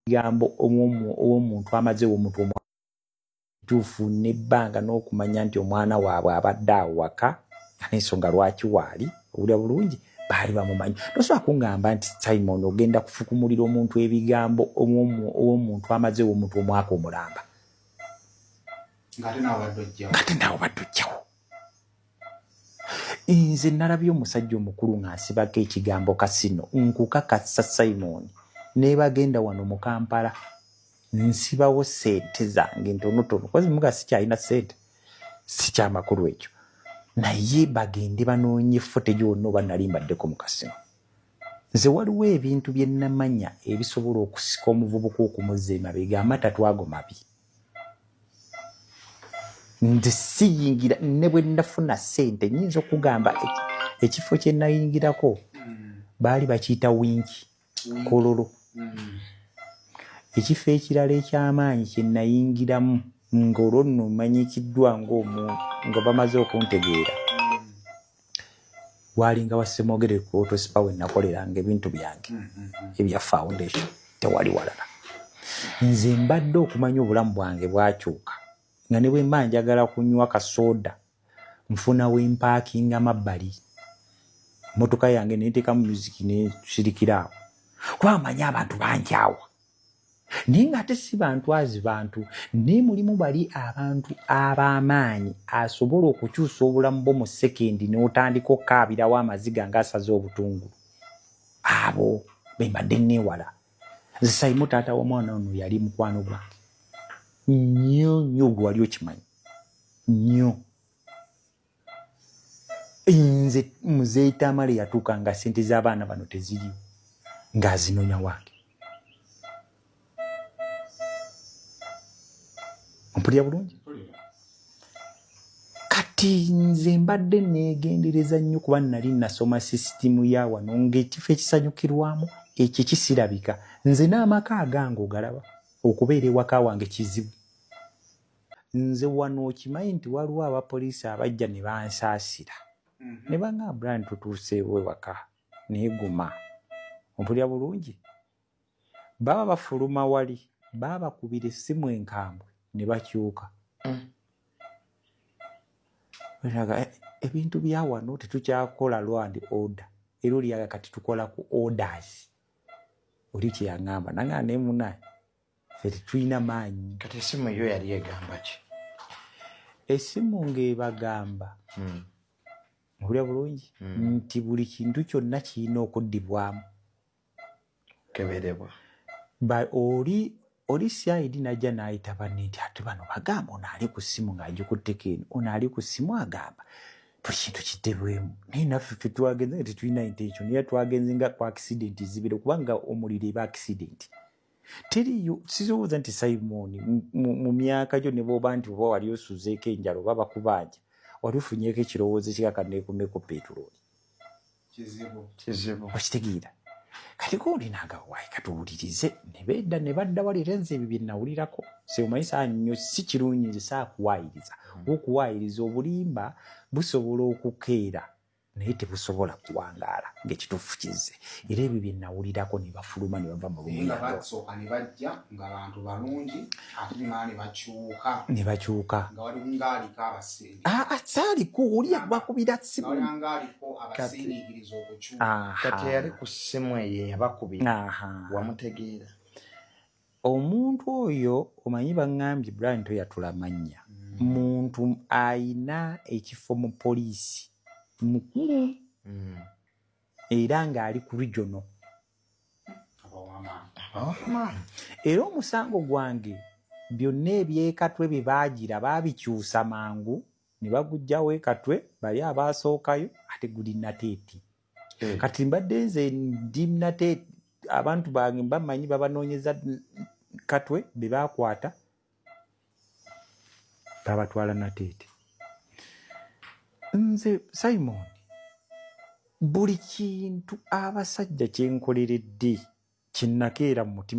gambo omuntu amaze omuntu tufu nebbanga n'okumanya nti omwana waabwe abadde awaka n'ensonga lwaki waali obulya bulungi baali bamumanyi. Tosobola kungamba nti Simon ogenda kufukumulira omuntu ebigambo omuntu amaze omuntu omwaka omulamba ngate naawe badde ojjawo. Nze nalabye omusajja omukulu ng'asibako ekigambo kasino nkukakasa Simon neebagenda wano mu Kampala nsibawo sente zange ntonotono kozi muga sikyalina sente sikyamakulu ekyo naye bagende banoonye footage yonna oba nali mbaddeko mu kasino. Nze waliwo ebintu bye nnamanya ebisobola okusika omuvubuka okumuzza emabega amatatu ago mabi. Nze siyingira ne bwe nnafuna sente nnyinza okugamba ekifo kye nayingirako baali bakiyita winki kololo. Ekifo ekirala eky'amaanyi kye nayingiramu ng'olwo nno manyikiddwa nga bamaze okuntegeera walinga wasemogere ku Autospa we nakoleranga ebintu byange ebya foundation tewali walala. Nze mbadde okumanya obulamu bwange bwakyuka nga ne bwe mba njagala kunywa kasoda nfuna we mpaakinga mabbali motoka yange neeteekamu music nesirikira awo kuba manya abantu banjawa naye ng'ate si bantu azi bantu naye mulimu bali abantu ab'amaanyi asobola okukyusa obulamu bwo mu sekendi n'otandika okkaabirawo amaziga ng'asaze obutungulu. Abo be mbadde neewala. Nze Saimu taata w'omwana ono yali mukwano gwange nnyo gwe wali okimanyi nnyo. Nze muzeeyi Tamale yatuuka nga ssente z'abaana bano teziriwo ng'azinonya wange. Mpulira bulungi? Kati nze mbadde neegendereza nnyo kuba nali nasoma sisitimu ya wano ng'ekifo ekisanyukirwamu ekyo kisirabika. Nze n'amaka agange ogalaba okubeera ewaka wange kizibu. Nze wano okimanyi nti waliwo abapoliisi abajja ne bansaasira ne bangamba nti tutuuseewo ewaka neeguma. Ompulira bulungi? Baba bafuluma wali baba bakubira essimu enkambwe ne bakyuka. Ebintu bya wano tetukyakola land order era oliyaga kati tukola ku orders. Oli kye yaŋŋamba nanga ne munaye ffe tetulina maanyi. Kati essimu yo yali egamba ki? Essimu ng'ebagamba mpulira bulungi nti buli kintu kyonna kirina okuddibwamu keberebwa. Oli CID najja n'ayita banne nti ate bano bagamba ono ali ku ssimu ng'agikutteko eno ono ali ku ssimu agamba buli kintu kiddibwemu. Naye naffe ffe twagenze nga tetulina intention naye twagenze nga ku accident zibire kubanga omuliro eba accident teriyo. Sisoboza nti Simon mu myaka gyo ne bw'oba nti oba wali osuzeeko enjala oba bakubanja wali ofunyeeko ekirowoozo ekikaka neekumeko petroli. Kizibu. Okitegeera? Kati gundi n'agawaayi katuwulirize ne bedda ne badda walira nze ebyo bye nawulirako. Omanyi saa nnyo si kirungi nze saakuwaayiriza. Okuwaayiriza obulimba busobola okukeera naye tebusobola kuwangaala ng'ekituufu kizze. Era ebyo bye nawulirako ne bafuluma ne bava mu lumuyingo. Nga basooka ne bajja ng'abantu balungi ate ne bakyuka. Nga wali ng'aliko abasenge. Saaliko oli yakubakubira ssimu. Nga wali ng'aliko abasingikiriza okukyuka. Kati yali ku ssimu eyo yabakubira. Wamutegeera. Omuntu oyo omanyi baŋŋambye Brian toyatula mannya. Muntu ayina ekifo mu poliisi mukulu era ng'ali ku regional. Era omusango gwange byonna ebyekatwe bye baagira baabikyusa mangu ne bagujjawo ekatwe bali abaasookayo ate guli Nateeti. Kati mbadde nze ndi Nateeti abantu bange bamanyi babanoonyeza katwe be baakwata babatwala Nateeti. Nze Simon buli kintu abasajja kye nkoleredde kinnakeera mu mutima.